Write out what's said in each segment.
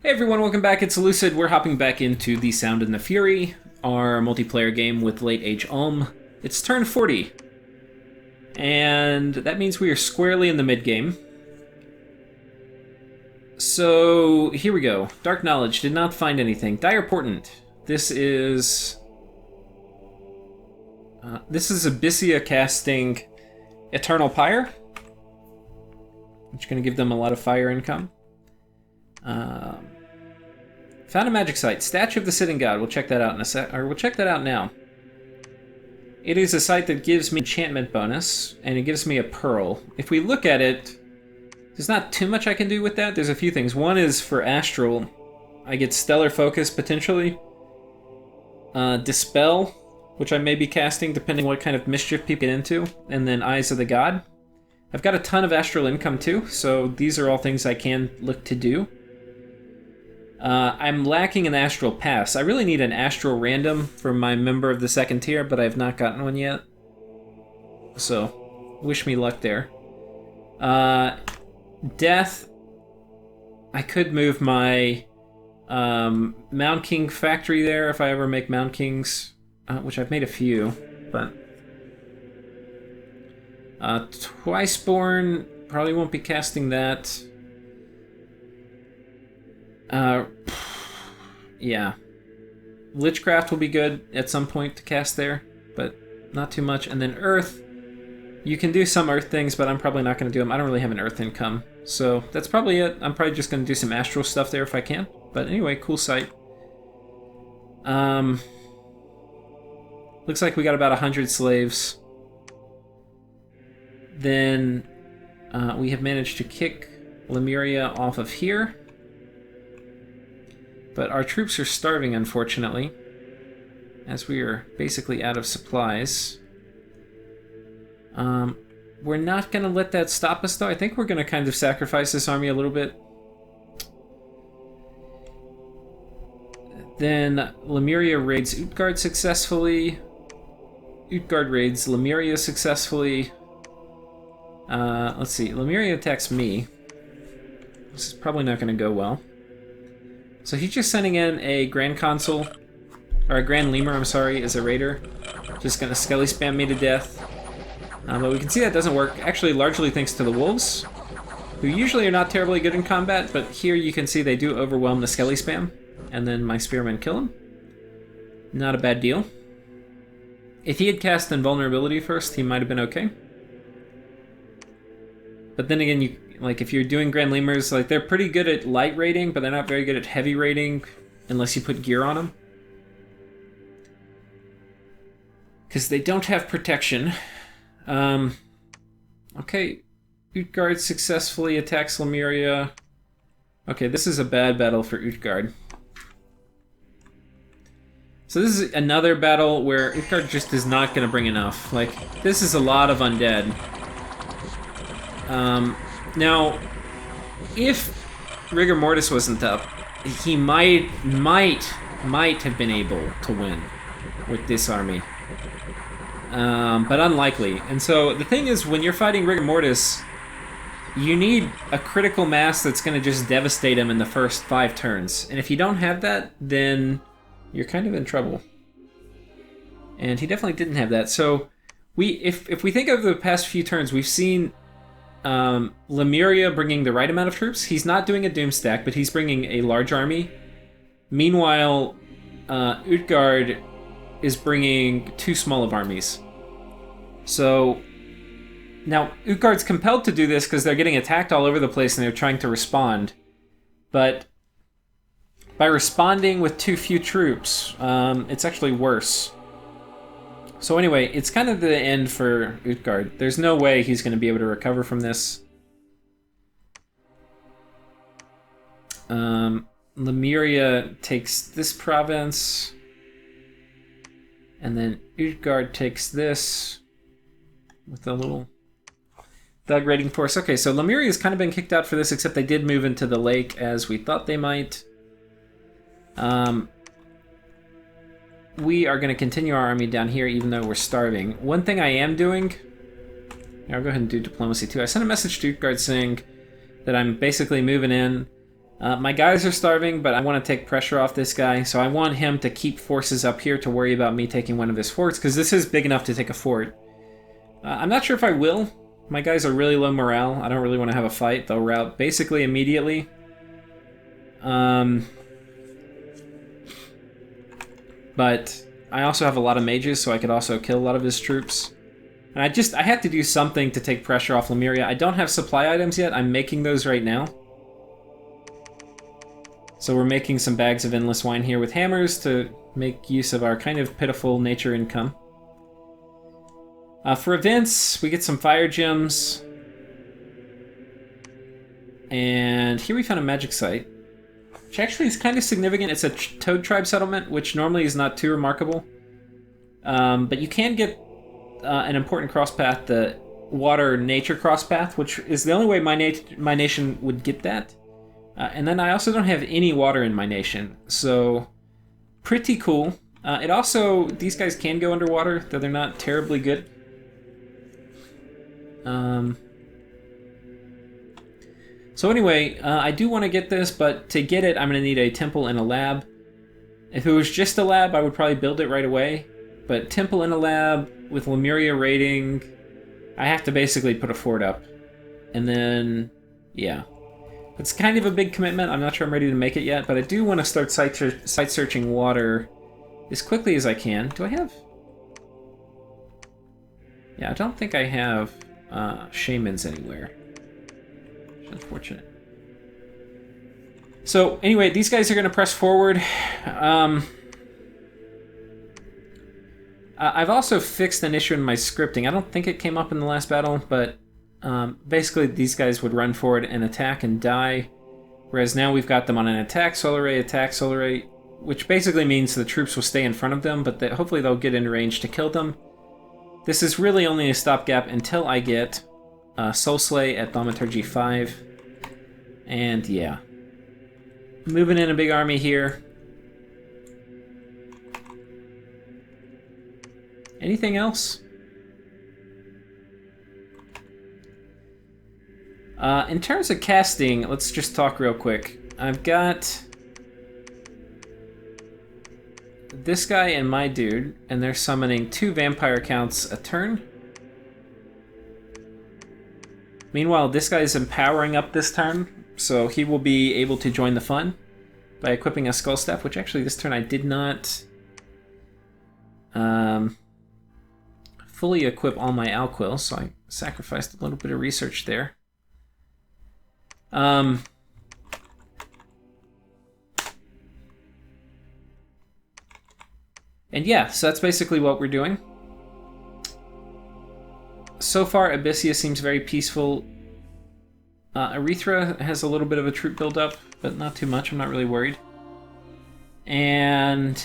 Hey everyone, welcome back. It's Lucid. We're hopping back into The Sound and the Fury, our multiplayer game with Late Age Ulm. It's turn 40, and that means we are squarely in the mid-game. So, here we go. Dark Knowledge, did not find anything. Dire Portent. This is Abyssia casting Eternal Pyre, which is going to give them a lot of fire income. Found a magic site, Statue of the Sitting God. We'll check that out in a sec, or we'll check that out now. It is a site that gives me enchantment bonus, and it gives me a pearl. If we look at it, there's not too much I can do with that. There's a few things. One is for astral, I get stellar focus potentially. Dispel, which I may be casting depending on what kind of mischief people get into, and then Eyes of the God. I've got a ton of astral income too, so these are all things I can look to do. I'm lacking an astral pass. I really need an astral random for my member of the second tier, but I've not gotten one yet. So, wish me luck there. Death. I could move my Mound King factory there if I ever make Mound Kings, which I've made a few, but... Twiceborn, probably won't be casting that. Yeah. Lichcraft will be good at some point to cast there, but not too much. And then Earth, you can do some Earth things, but I'm probably not going to do them. I don't really have an Earth income, so that's probably it. I'm probably just going to do some Astral stuff there if I can. But anyway, cool site. Looks like we got about 100 slaves. Then we have managed to kick Lemuria off of here. But our troops are starving, unfortunately, as we are basically out of supplies. We're not going to let that stop us, though. I think we're going to kind of sacrifice this army a little bit. Then Lemuria raids Utgard successfully. Utgard raids Lemuria successfully. Let's see. Lemuria attacks me. This is probably not going to go well. So he's just sending in a Grand Consul, or a Grand Lemur, I'm sorry, as a raider. Just gonna skelly spam me to death. But we can see that doesn't work, actually largely thanks to the wolves, who usually are not terribly good in combat, but here you can see they do overwhelm the skelly spam, and then my spearmen kill him. Not a bad deal. If he had cast Invulnerability first, he might have been okay. But then again, if you're doing Grand Lemurs, they're pretty good at light raiding, but they're not very good at heavy raiding unless you put gear on them. Because they don't have protection. Okay, Utgard successfully attacks Lemuria. Okay, this is a bad battle for Utgard. So this is another battle where Utgard just is not going to bring enough. This is a lot of undead. Now, if Rigor Mortis wasn't up, he might have been able to win with this army. But unlikely. And so the thing is, when you're fighting Rigor Mortis, you need a critical mass that's going to just devastate him in the first 5 turns. And if you don't have that, then you're kind of in trouble. And he definitely didn't have that. So if we think of the past few turns, we've seen Lemuria bringing the right amount of troops. He's not doing a doom stack, but he's bringing a large army. Meanwhile, Utgard is bringing 2 small of armies. So now Utgard's compelled to do this because they're getting attacked all over the place and they're trying to respond. But by responding with too few troops, it's actually worse. So anyway, it's kind of the end for Utgard. There's no way he's going to be able to recover from this. Lemuria takes this province. And then Utgard takes this with a little thug raiding force. Okay, so Lemuria's kind of been kicked out for this, except they did move into the lake as we thought they might. We are going to continue our army down here even though we're starving. One thing I am doing... I'll go ahead and do diplomacy too. I sent a message to Utgard saying that I'm basically moving in. My guys are starving, but I want to take pressure off this guy, so I want him to keep forces up here to worry about me taking one of his forts, because this is big enough to take a fort. I'm not sure if I will. My guys are really low morale. I don't really want to have a fight. They'll rout basically immediately. But I also have a lot of mages, so I could also kill a lot of his troops. And I had to do something to take pressure off Lemuria. I don't have supply items yet. I'm making those right now. So we're making some bags of endless wine here with hammers to make use of our kind of pitiful nature income. For events, we get some fire gems. And here we found a magic site, which actually is kind of significant. It's a Toad Tribe settlement, which normally is not too remarkable. But you can get an important cross path, the water nature cross path, which is the only way my nation would get that. And then I also don't have any water in my nation, so pretty cool. It also, these guys can go underwater, though they're not terribly good. So anyway, I do want to get this, but to get it, I'm going to need a temple and a lab. If it was just a lab, I would probably build it right away. But temple and a lab with Lemuria raiding, I have to basically put a fort up. And then, yeah. It's kind of a big commitment. I'm not sure I'm ready to make it yet, but I do want to start site searching water as quickly as I can. Do I have? Yeah, I don't think I have shamans anywhere. Unfortunate. So anyway, these guys are going to press forward. I've also fixed an issue in my scripting. I don't think it came up in the last battle, but basically these guys would run forward and attack and die, whereas now we've got them on an attack solar ray, which basically means the troops will stay in front of them, but hopefully they'll get in range to kill them. This is really only a stopgap until I get Soul Slay at Thaumaturgy 5. And yeah. Moving in a big army here. Anything else? In terms of casting, let's just talk real quick. I've got this guy and my dude, and they're summoning 2 vampire counts a turn. Meanwhile, this guy is empowering up this turn, so he will be able to join the fun by equipping a Skull Staff, which actually this turn I did not fully equip all my Alquils, so I sacrificed a little bit of research there. And yeah, so that's basically what we're doing. So far, Abyssia seems very peaceful. Erythra has a little bit of a troop buildup, but not too much. I'm not really worried. And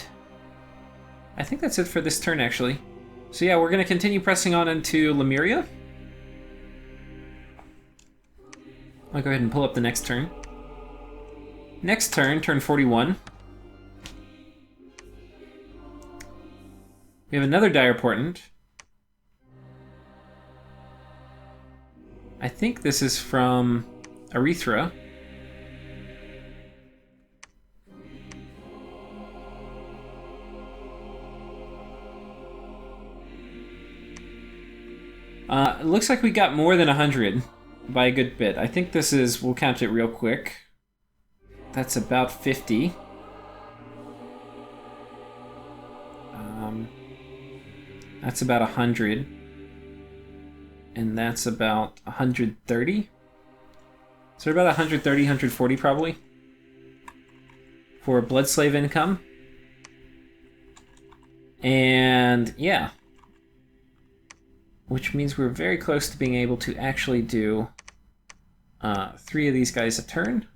I think that's it for this turn, actually. So yeah, we're going to continue pressing on into Lemuria. I'll go ahead and pull up the next turn. Next turn, turn 41. We have another Dire Portent. I think this is from Erythra. It looks like we got more than 100 by a good bit. I think this is, we'll count it real quick. That's about 50. That's about 100. And that's about 130. So about 130, 140 probably. For Blood Slave income. And yeah. Which means we're very close to being able to actually do 3 of these guys a turn.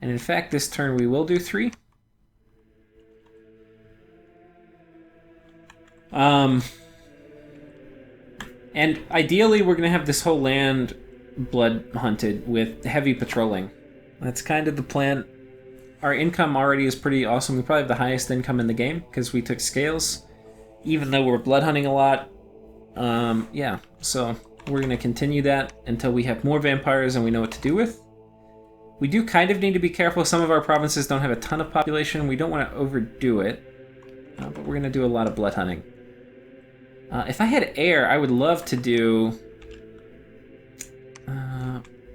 And in fact, this turn we will do 3. And ideally, we're going to have this whole land blood hunted with heavy patrolling. That's kind of the plan. Our income already is pretty awesome. We probably have the highest income in the game because we took scales, even though we're blood hunting a lot. Yeah, so we're going to continue that until we have more vampires and we know what to do with. We do kind of need to be careful. Some of our provinces don't have a ton of population. We don't want to overdo it. But we're going to do a lot of blood hunting. If I had air, I would love to do...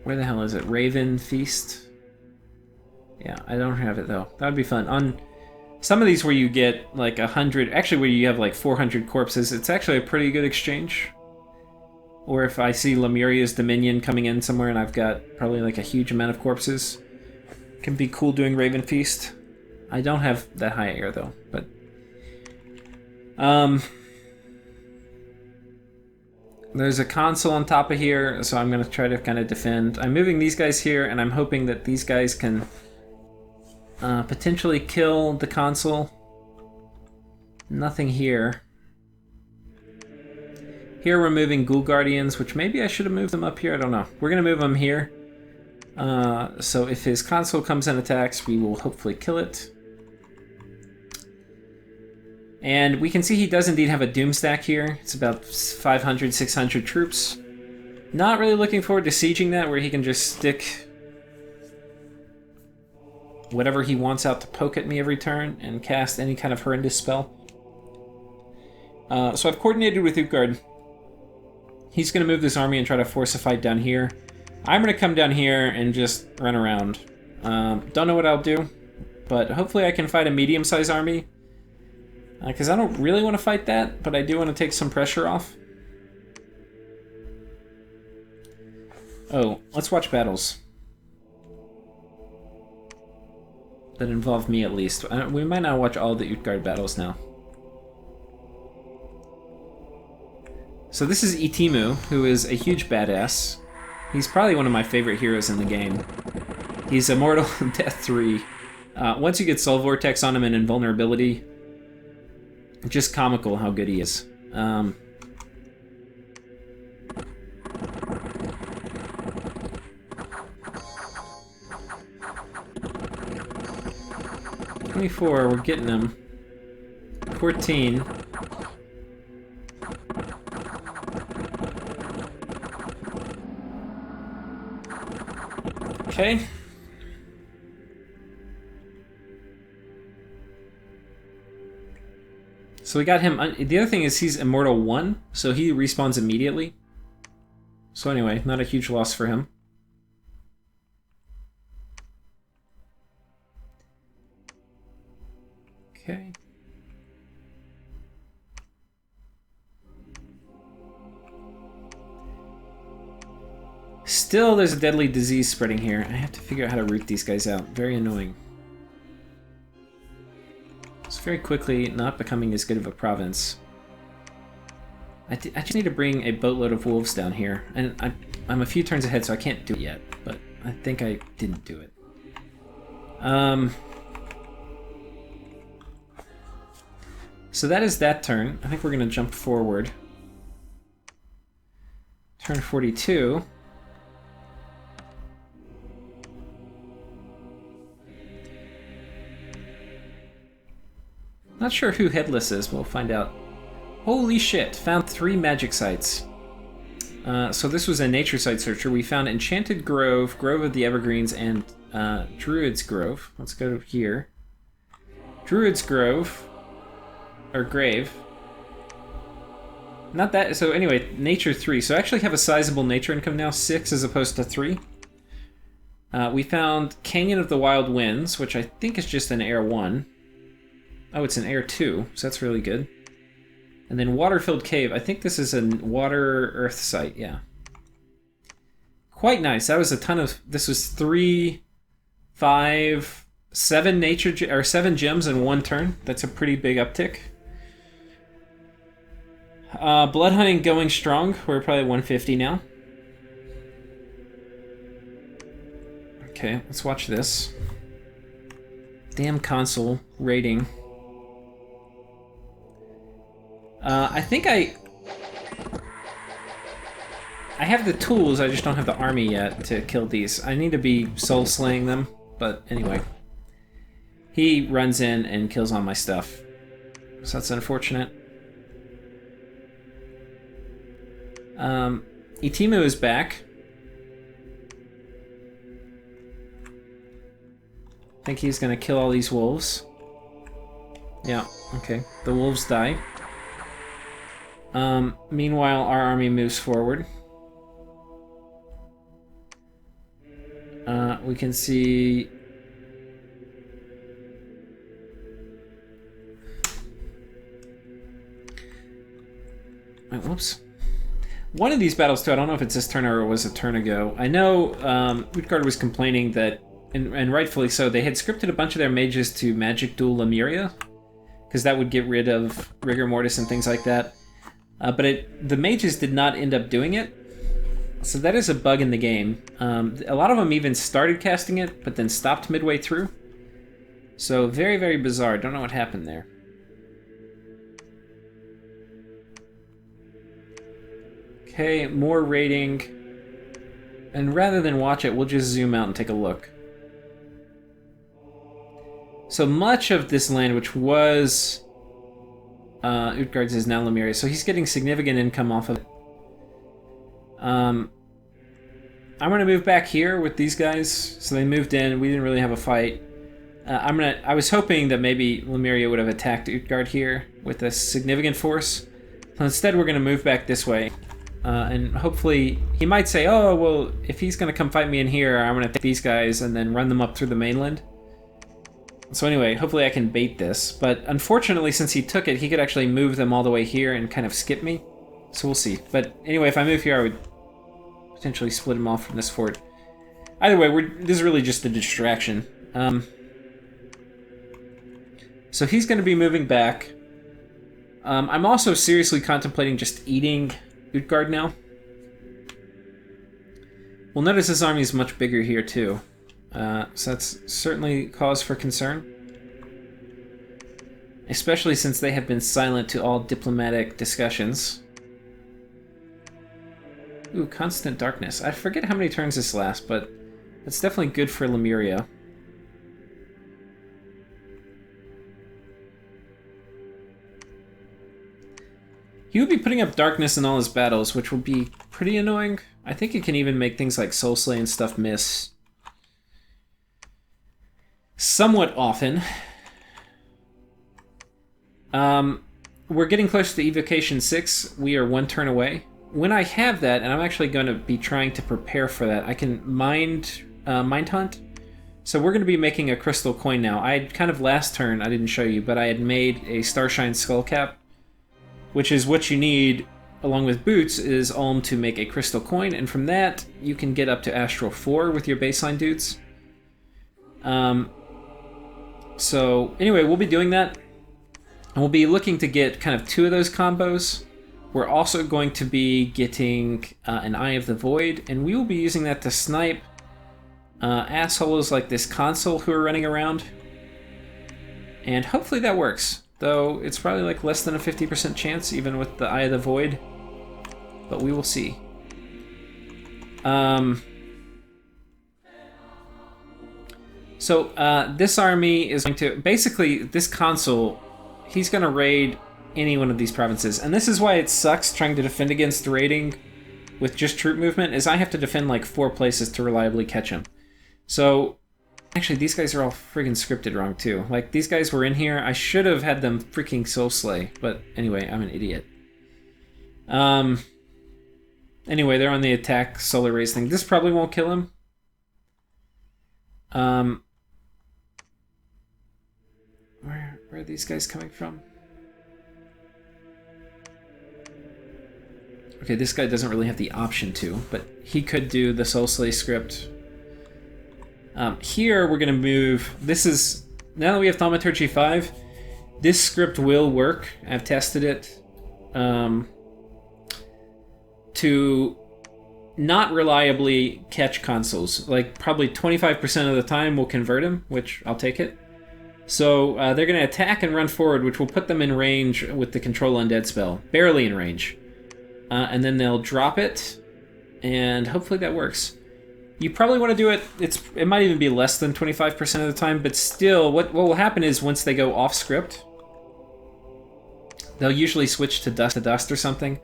where the hell is it? Raven Feast? Yeah, I don't have it, though. That would be fun. On some of these where you get, like, 100... Actually, where you have, like, 400 corpses, it's actually a pretty good exchange. Or if I see Lemuria's Dominion coming in somewhere and I've got probably like a huge amount of corpses, it can be cool doing Raven Feast. I don't have that high air though, but there's a console on top of here, so I'm gonna try to kind of defend. I'm moving these guys here, and I'm hoping that these guys can potentially kill the console. Nothing here. Here we're moving Ghoul Guardians, which maybe I should have moved them up here. I don't know. We're going to move them here. So if his console comes and attacks, we will hopefully kill it. And we can see he does indeed have a Doom stack here. It's about 500, 600 troops. Not really looking forward to sieging that, where he can just stick whatever he wants out to poke at me every turn and cast any kind of horrendous spell. So I've coordinated with Akward. He's going to move this army and try to force a fight down here. I'm going to come down here and just run around. Don't know what I'll do, but hopefully I can fight a medium-sized army. Because I don't really want to fight that, but I do want to take some pressure off. Oh, let's watch battles. That involve me at least. We might not watch all the Utgard battles now. So this is Itimu, who is a huge badass. He's probably one of my favorite heroes in the game. He's immortal in Death 3. Once you get Soul Vortex on him and Invulnerability, just comical how good he is. 24, we're getting him. 14. Okay. So we got him. The other thing is he's Immortal 1, so he respawns immediately. So anyway, not a huge loss for him. Okay. Still, there's a deadly disease spreading here. I have to figure out how to root these guys out. Very annoying. It's very quickly not becoming as good of a province. I just need to bring a boatload of wolves down here. And I'm a few turns ahead, so I can't do it yet. But I think I didn't do it. So that is that turn. I think we're going to jump forward. Turn 42. Not sure who Headless is, we'll find out. Holy shit, found 3 magic sites. So this was a nature site searcher. We found Enchanted Grove, Grove of the Evergreens, and Druid's Grove. Let's go here. Druid's Grove, or Grave. Not that, so anyway, nature 3. So I actually have a sizable nature income now, 6 as opposed to 3. We found Canyon of the Wild Winds, which I think is just an Air 1. Oh, it's an Air 2, so that's really good. And then Water-Filled Cave. I think this is a water earth site, yeah. Quite nice. That was a ton of... This was 3, 5, 7 nature... or 7 gems in 1 turn. That's a pretty big uptick. Blood hunting going strong. We're probably 150 now. Okay, let's watch this. Damn console rating. I think I have the tools, I just don't have the army yet to kill these. I need to be soul slaying them, but anyway. He runs in and kills all my stuff. So that's unfortunate. Itimu is back. think he's gonna kill all these wolves. Yeah, okay. The wolves die. Meanwhile, our army moves forward. We can see... Oh, whoops. One of these battles, too, I don't know if it's this turn or it was a turn ago. I know Akward was complaining that, and rightfully so, they had scripted a bunch of their mages to magic duel Lemuria, because that would get rid of Rigor Mortis and things like that. But the mages did not end up doing it. So that is a bug in the game. A lot of them even started casting it, but then stopped midway through. So very, very bizarre. Don't know what happened there. Okay, more raiding. And rather than watch it, we'll just zoom out and take a look. So much of this land, which was Utgard's, is now Lemuria. So he's getting significant income off of it. I'm going to move back here with these guys. So they moved in. We didn't really have a fight. I was hoping that maybe Lemuria would have attacked Utgard here with a significant force. So instead, we're going to move back this way. And hopefully, he might say, oh, well, if he's going to come fight me in here, I'm going to take these guys and then run them up through the mainland. So anyway, hopefully I can bait this. But unfortunately, since he took it, he could actually move them all the way here and kind of skip me. So we'll see. But anyway, if I move here, I would potentially split him off from this fort. Either way, this is really just a distraction. So he's going to be moving back. I'm also seriously contemplating just eating Utgard now. We'll notice this army is much bigger here too. So that's certainly cause for concern. Especially since they have been silent to all diplomatic discussions. Ooh, constant darkness. I forget how many turns this lasts, but that's definitely good for Lemuria. He would be putting up darkness in all his battles, which would be pretty annoying. I think it can even make things like Soul Slay and stuff miss somewhat often. We're getting close to Evocation 6. We are 1 turn away. When I have that, and I'm actually going to be trying to prepare for that, I can mind hunt. So we're going to be making a crystal coin now. I had kind of last turn, I didn't show you, but I had made a Starshine Skullcap, which is what you need, along with boots, is Ulm to make a crystal coin, and from that, you can get up to Astral 4 with your baseline dudes. So anyway, we'll be doing that, and we'll be looking to get kind of 2 of those combos. We're also going to be getting an Eye of the Void, and we will be using that to snipe assholes like this consul who are running around. And hopefully that works, though it's probably like less than a 50% chance, even with the Eye of the Void. But we will see. So this army is going to... Basically, this consul, he's going to raid any one of these provinces. And this is why it sucks trying to defend against raiding with just troop movement, is I have to defend like 4 places to reliably catch him. So, actually, these guys are all friggin' scripted wrong, too. Like, these guys were in here. I should have had them freaking Soul Slay. But anyway, I'm an idiot. Anyway, they're on the attack solar rays thing. This probably won't kill him. Where are these guys coming from? Okay, this guy doesn't really have the option to, but he could do the Soul Slay script. Here, we're going to move... This is... Now that we have Thaumaturgy 5, this script will work. I've tested it. To not reliably catch consuls. Like, probably 25% of the time we'll convert him, which I'll take it. So, they're going to attack and run forward, which will put them in range with the Control Undead spell. Barely in range. And then they'll drop it, and hopefully that works. You probably want to do it, it might even be less than 25% of the time, but still, what will happen is once they go off script, they'll usually switch to dust or something,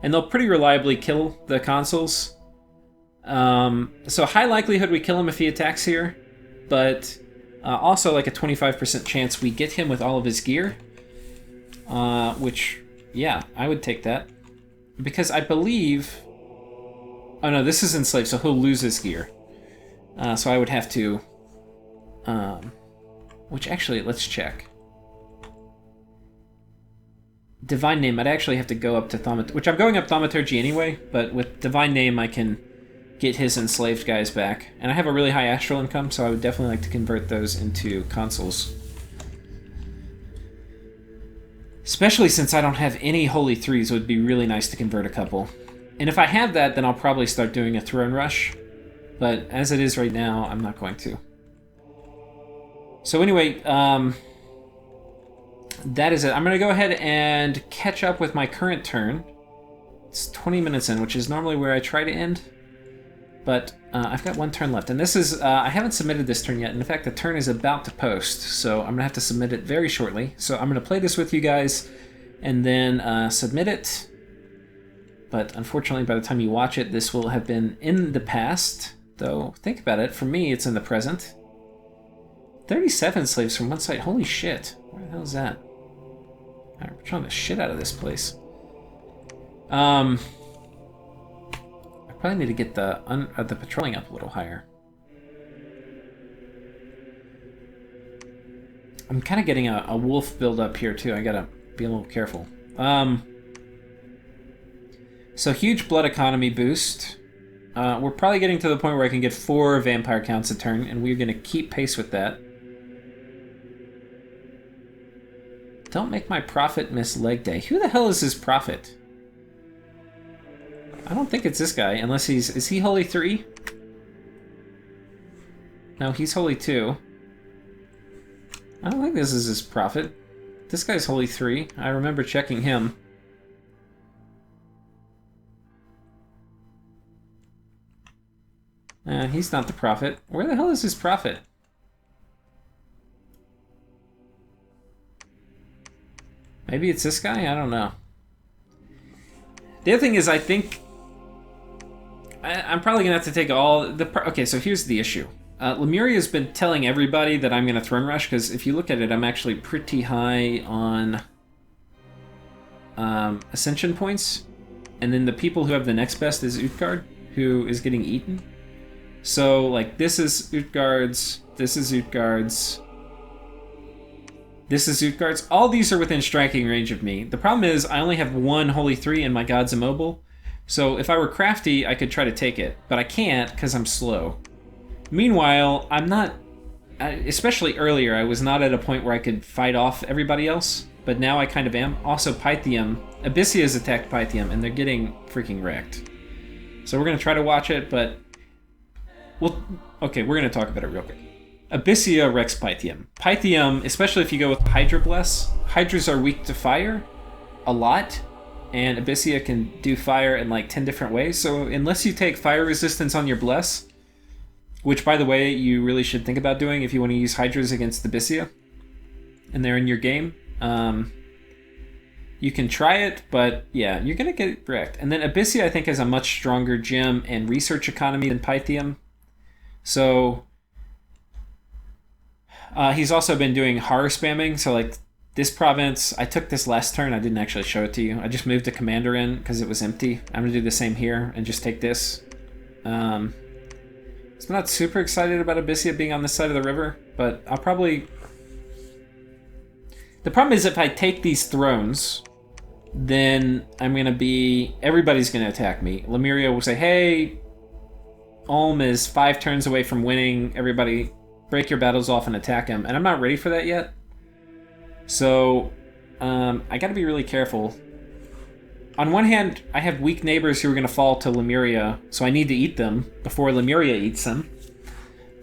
and they'll pretty reliably kill the consuls. So high likelihood we kill him if he attacks here, but Also, like a 25% chance we get him with all of his gear. Which, yeah, I would take that. Because I believe... Oh no, this is enslaved, so he'll lose his gear. So I would have to... which actually, let's check. Divine Name, I'd actually have to go up to Thaumaturgy, which I'm going up Thaumaturgy anyway, but with Divine Name I can get his enslaved guys back. And I have a really high astral income, so I would definitely like to convert those into consuls. Especially since I don't have any Holy Threes, it would be really nice to convert a couple. And if I have that, then I'll probably start doing a throne rush. But as it is right now, I'm not going to. So anyway, that is it. I'm going to go ahead and catch up with my current turn. It's 20 minutes in, which is normally where I try to end. But I've got one turn left. And this is, I haven't submitted this turn yet. And in fact, the turn is about to post. So I'm going to have to submit it very shortly. So I'm going to play this with you guys and then submit it. But unfortunately, by the time you watch it, this will have been in the past. Though, think about it. For me, it's in the present. 37 slaves from one site. Holy shit. Where the hell is that? Alright, we're trying the shit out of this place. I probably need to get the patrolling up a little higher. I'm kind of getting a wolf build up here too. I gotta be a little careful. So huge blood economy boost. We're probably getting to the point where I can get 4 vampire counts a turn, and we're gonna keep pace with that. Don't make my prophet miss leg day. Who the hell is his prophet? I don't think it's this guy, unless he's... Is he Holy 3? No, he's Holy 2. I don't think this is his prophet. This guy's Holy 3. I remember checking him. He's not the prophet. Where the hell is his prophet? Maybe it's this guy? I don't know. The other thing is, I think... I'm probably going to have to take all... Okay, so here's the issue. Lemuria's been telling everybody that I'm going to throne rush, because if you look at it, I'm actually pretty high on ascension points. And then the people who have the next best is Utgard, who is getting eaten. So, like, this is Utgard's, this is Utgard's, this is Utgard's. All these are within striking range of me. The problem is I only have 1 Holy 3 and my God's immobile. So if I were crafty, I could try to take it. But I can't because I'm slow. Meanwhile, I'm not... Especially earlier, I was not at a point where I could fight off everybody else. But now I kind of am. Also, Pythium. Abyssia has attacked Pythium, and they're getting freaking wrecked. So we're going to try to watch it, but... Well, okay, we're going to talk about it real quick. Abyssia wrecks Pythium. Pythium, especially if you go with Hydra Bless, Hydras are weak to fire a lot, and Abyssia can do fire in like 10 different ways. So unless you take fire resistance on your Bless, which, by the way, you really should think about doing if you want to use Hydras against Abyssia, and they're in your game, you can try it, but yeah, you're going to get wrecked. And then Abyssia, I think, has a much stronger gem and research economy than Pythium. So he's also been doing horror spamming. So like this province, I took this last turn. I didn't actually show it to you. I just moved a commander in because it was empty. I'm going to do the same here and just take this. So I'm not super excited about Abyssia being on this side of the river, but I'll probably... The problem is if I take these thrones, then I'm going to be... Everybody's going to attack me. Lemuria will say, hey, Ulm is 5 turns away from winning. Everybody break your battles off and attack him. And I'm not ready for that yet. So I got to be really careful. On one hand, I have weak neighbors who are going to fall to Lemuria, so I need to eat them before Lemuria eats them.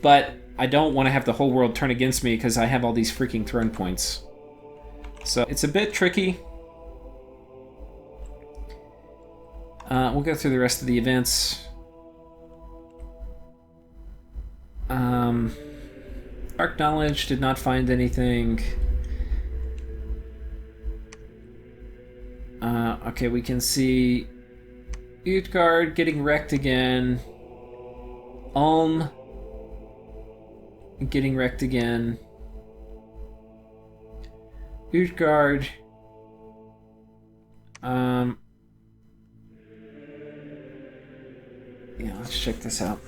But I don't want to have the whole world turn against me because I have all these freaking throne points. So it's a bit tricky. We'll go through the rest of the events. Dark Knowledge did not find anything. Okay, we can see Utgard getting wrecked again. Ulm getting wrecked again. Utgard. Yeah, let's check this out.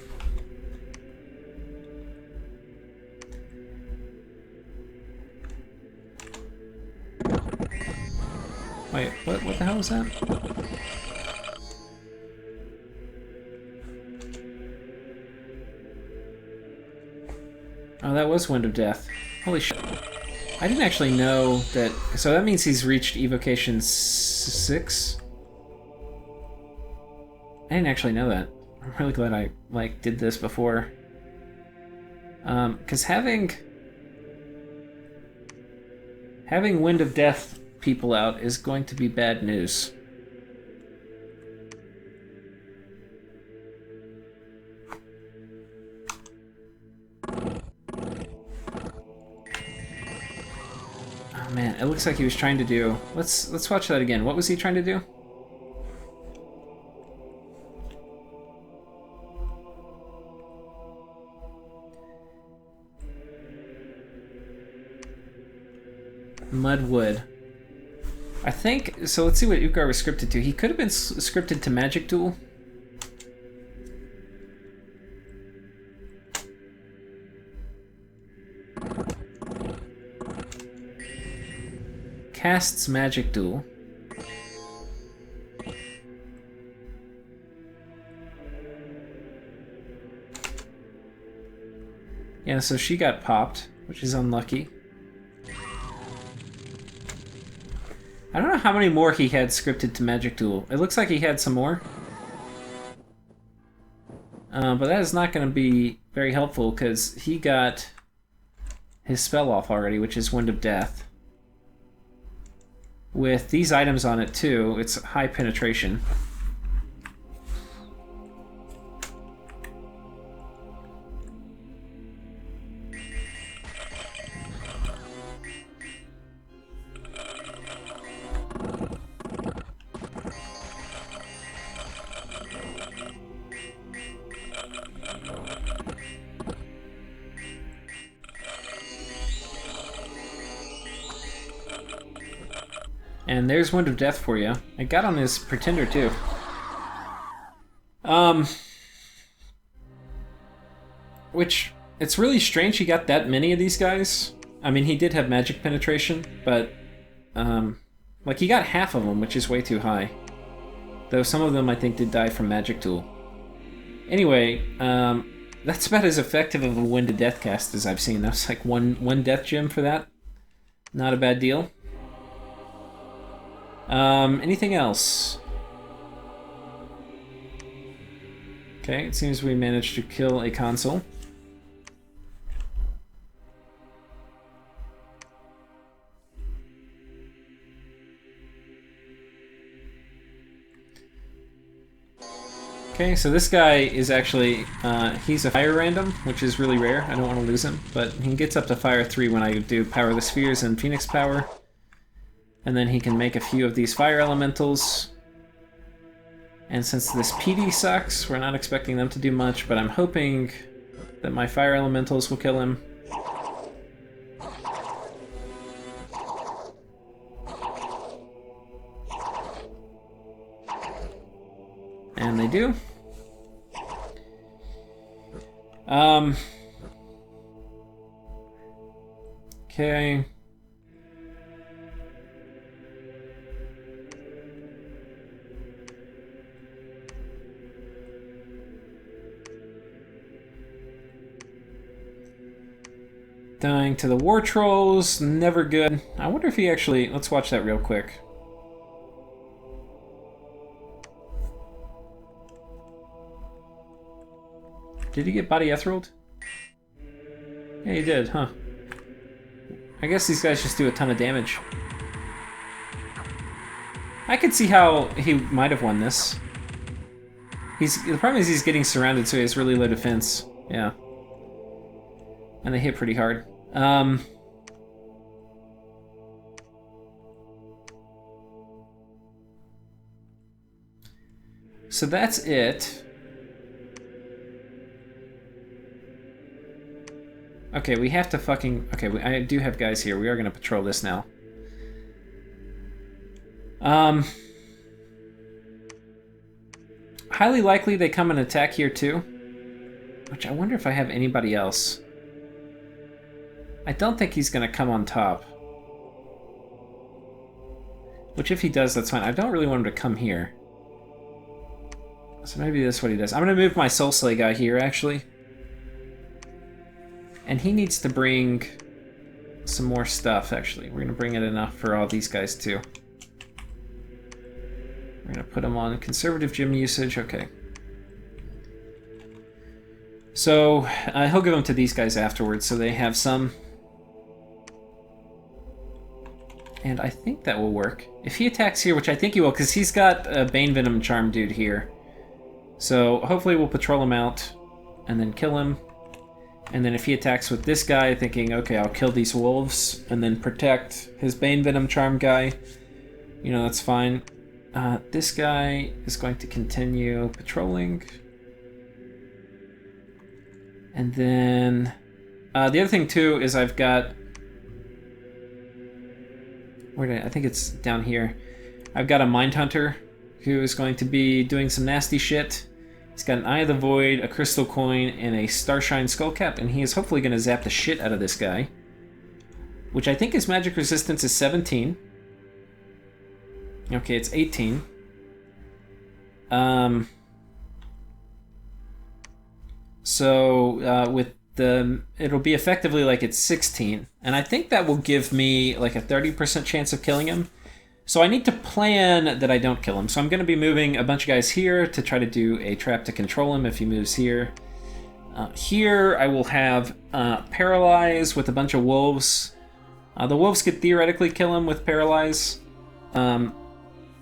Wait, what the hell was that? Oh, that was Wind of Death. Holy shit. I didn't actually know that... So that means he's reached Evocation 6? I didn't actually know that. I'm really glad I, like, did this before. Because having Wind of Death people out is going to be bad news. Oh man, it looks like he was trying to do... Let's watch that again. What was he trying to do? Mudwood. I think... So let's see what Ugar was scripted to. He could have been scripted to Magic Duel. Casts Magic Duel. Yeah, so she got popped, which is unlucky. I don't know how many more he had scripted to Magic Duel. It looks like he had some more. But that is not going to be very helpful because he got his spell off already, which is Wind of Death. With these items on it too, it's high penetration. And there's Wind of Death for you. I got on his Pretender too. Which, it's really strange he got that many of these guys. I mean, he did have magic penetration, but, like, he got half of them, which is way too high. Though some of them, I think, did die from Magic Duel. Anyway, that's about as effective of a Wind of Death cast as I've seen. That was like one death gem for that. Not a bad deal. Anything else? Okay, it seems we managed to kill a console. Okay, so this guy is actually, he's a fire random, which is really rare. I don't want to lose him, but he gets up to fire 3 when I do Power the Spheres and Phoenix Power. And then he can make a few of these fire elementals. And since this PD sucks, we're not expecting them to do much, but I'm hoping that my fire elementals will kill him. And they do. Okay. Dying to the War Trolls, never good. I wonder if he actually... Let's watch that real quick. Did he get body etherealed? Yeah, he did, huh? I guess these guys just do a ton of damage. I could see how he might have won this. The problem is he's getting surrounded, so he has really low defense. Yeah. And they hit pretty hard. So that's it. Okay, we have to fucking... Okay, I do have guys here. We are going to patrol this now. Highly likely they come and attack here too. Which I wonder if I have anybody else. I don't think he's going to come on top. Which if he does, that's fine. I don't really want him to come here. So maybe that's what he does. I'm going to move my Soul Slay guy here, actually. And he needs to bring some more stuff, actually. We're going to bring it enough for all these guys, too. We're going to put him on conservative gym usage. Okay. So he'll give them to these guys afterwards, so they have some. And I think that will work. If he attacks here, which I think he will, because he's got a Bane Venom Charm dude here. So hopefully we'll patrol him out and then kill him. And then if he attacks with this guy, thinking, okay, I'll kill these wolves and then protect his Bane Venom Charm guy, you know, that's fine. This guy is going to continue patrolling. And then the other thing too is I've got... I think it's down here. I've got a Mind Hunter who is going to be doing some nasty shit. He's got an Eye of the Void, a Crystal Coin, and a Starshine Skullcap, and he is hopefully going to zap the shit out of this guy. Which I think his magic resistance is 17. Okay, it's 18. With it'll be effectively like it's 16, and I think that will give me like a 30% chance of killing him. So I need to plan that I don't kill him. So I'm going to be moving a bunch of guys here to try to do a trap to control him if he moves here. Here I will have Paralyze with a bunch of wolves. The wolves could theoretically kill him with Paralyze. And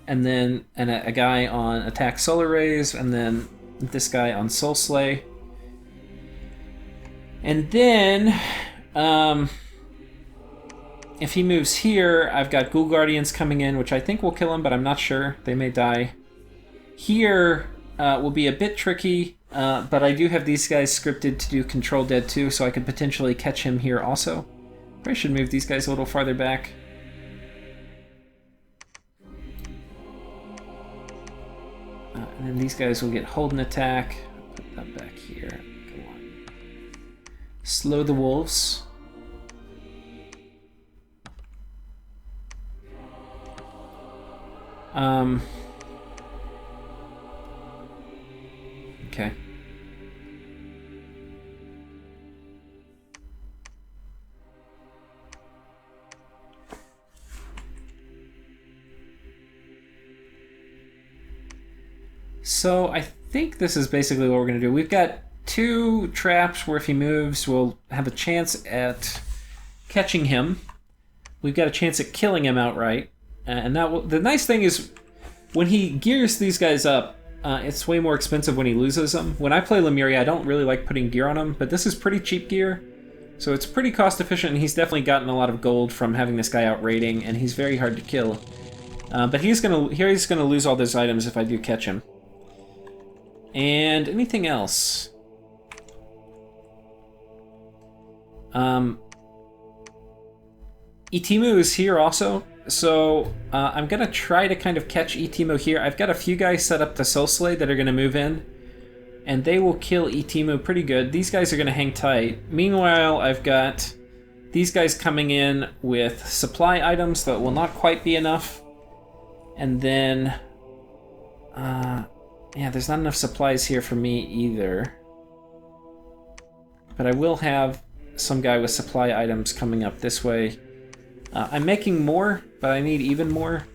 then a guy on Attack Solar Rays, and then this guy on Soul Slay. And then, if he moves here, I've got Ghoul Guardians coming in, which I think will kill him, but I'm not sure. They may die. Here will be a bit tricky, but I do have these guys scripted to do Control Dead too, so I could potentially catch him here also. Probably should move these guys a little farther back. And then these guys will get hold and attack. Put that back here. Go on. Slow the wolves. Okay. So I think this is basically what we're going to do. We've got 2 traps where if he moves, we'll have a chance at catching him. We've got a chance at killing him outright. And that will, the nice thing is, when he gears these guys up, it's way more expensive when he loses them. When I play Lemuria, I don't really like putting gear on him, but this is pretty cheap gear. So it's pretty cost efficient, and he's definitely gotten a lot of gold from having this guy out raiding, and he's very hard to kill. But he's gonna lose all those items if I do catch him. And anything else? Itimu is here also, so I'm going to try to kind of catch Itimu here. I've got a few guys set up to Soul Slay that are going to move in, and they will kill Itimu pretty good. These guys are going to hang tight. Meanwhile, I've got these guys coming in with supply items that will not quite be enough. And then, yeah, there's not enough supplies here for me either. But I will have some guy with supply items coming up this way. I'm making more, but I need even more.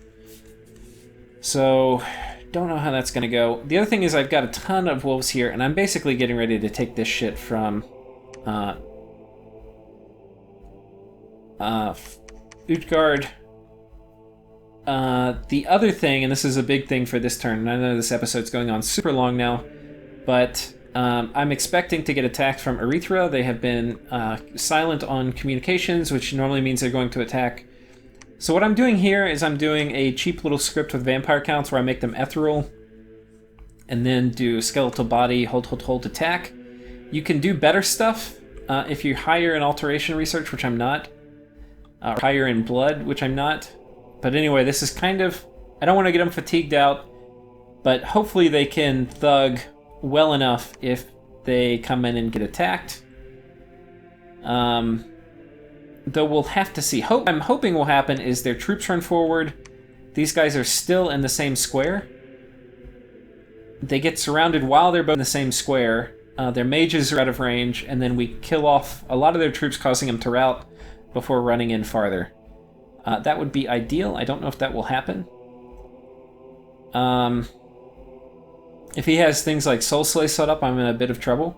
So, don't know how that's going to go. The other thing is I've got a ton of wolves here, and I'm basically getting ready to take this shit from Utgard. The other thing, and this is a big thing for this turn, and I know this episode's going on super long now, but I'm expecting to get attacked from Erythra. They have been silent on communications, which normally means they're going to attack. So what I'm doing here is I'm doing a cheap little script with vampire counts where I make them ethereal, and then do skeletal body, hold, attack. You can do better stuff, if you're higher in alteration research, which I'm not, or higher in blood, which I'm not. But anyway, this is kind of... I don't want to get them fatigued out, but hopefully they can thug well enough if they come in and get attacked. Though we'll have to see. I'm hoping will happen is their troops run forward. These guys are still in the same square. They get surrounded while they're both in the same square. Their mages are out of range, and then we kill off a lot of their troops, causing them to rout before running in farther. That would be ideal. I don't know if that will happen. If he has things like Soul Slay set up, I'm in a bit of trouble.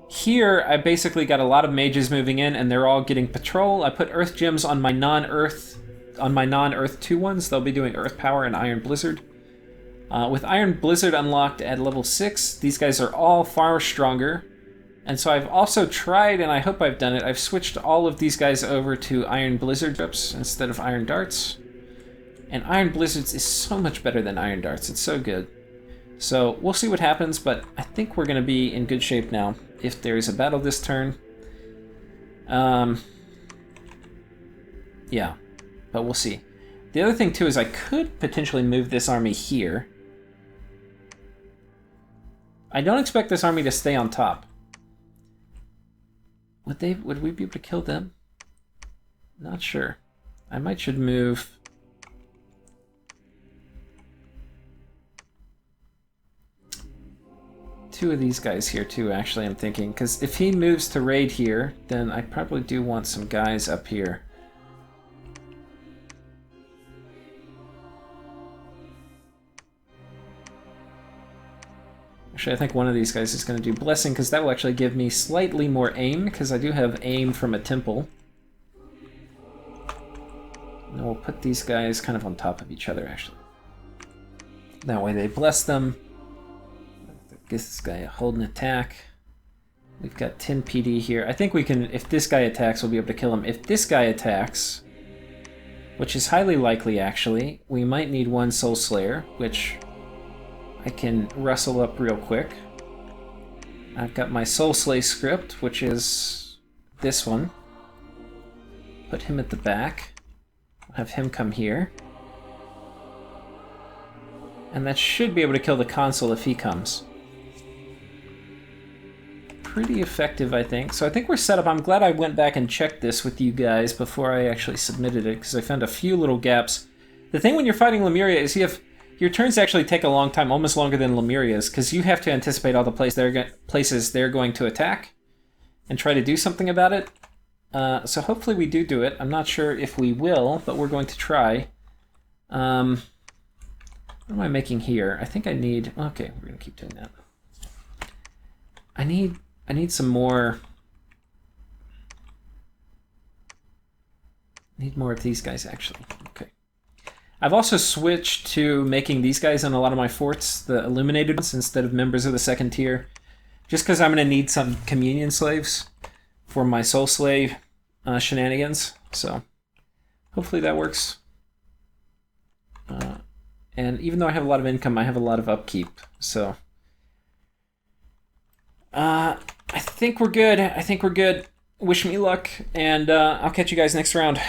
Here, I basically got a lot of mages moving in, and they're all getting patrol. I put Earth Gems on my non-Earth 2 ones. They'll be doing Earth Power and Iron Blizzard. With Iron Blizzard unlocked at level 6, these guys are all far stronger. And so I've also tried, and I hope I've done it, I've switched all of these guys over to Iron Blizzard trips instead of Iron Darts. And Iron Blizzards is so much better than Iron Darts. It's so good. So we'll see what happens, but I think we're going to be in good shape now if there is a battle this turn. Yeah, but we'll see. The other thing, too, is I could potentially move this army here. I don't expect this army to stay on top. Would we be able to kill them? Not sure. I might should move... two of these guys here too, actually, I'm thinking, because if he moves to raid here, then I probably do want some guys up here. Actually, I think one of these guys is going to do Blessing, because that will actually give me slightly more aim, because I do have aim from a temple. And we'll put these guys kind of on top of each other, actually. That way they bless them. Guess this guy hold an attack. We've got 10 PD here. I think we can, if this guy attacks, we'll be able to kill him. If this guy attacks, which is highly likely actually, we might need one Soul Slayer, which I can rustle up real quick. I've got my Soul Slay script, which is this one. Put him at the back. Have him come here. And that should be able to kill the consul if he comes. Pretty effective, I think. So I think we're set up. I'm glad I went back and checked this with you guys before I actually submitted it, because I found a few little gaps. The thing when you're fighting Lemuria is your turns actually take a long time, almost longer than Lemuria's, because you have to anticipate all the places they're going to attack and try to do something about it. So hopefully we do it. I'm not sure if we will, but we're going to try. What am I making here? I think I need... Okay, we're going to keep doing that. I need some more... I need more of these guys, actually. Okay. I've also switched to making these guys on a lot of my forts, the illuminated ones, instead of members of the second tier. Just because I'm going to need some communion slaves for my soul slave shenanigans. So hopefully that works. And even though I have a lot of income, I have a lot of upkeep. So I think we're good. Wish me luck, and I'll catch you guys next round.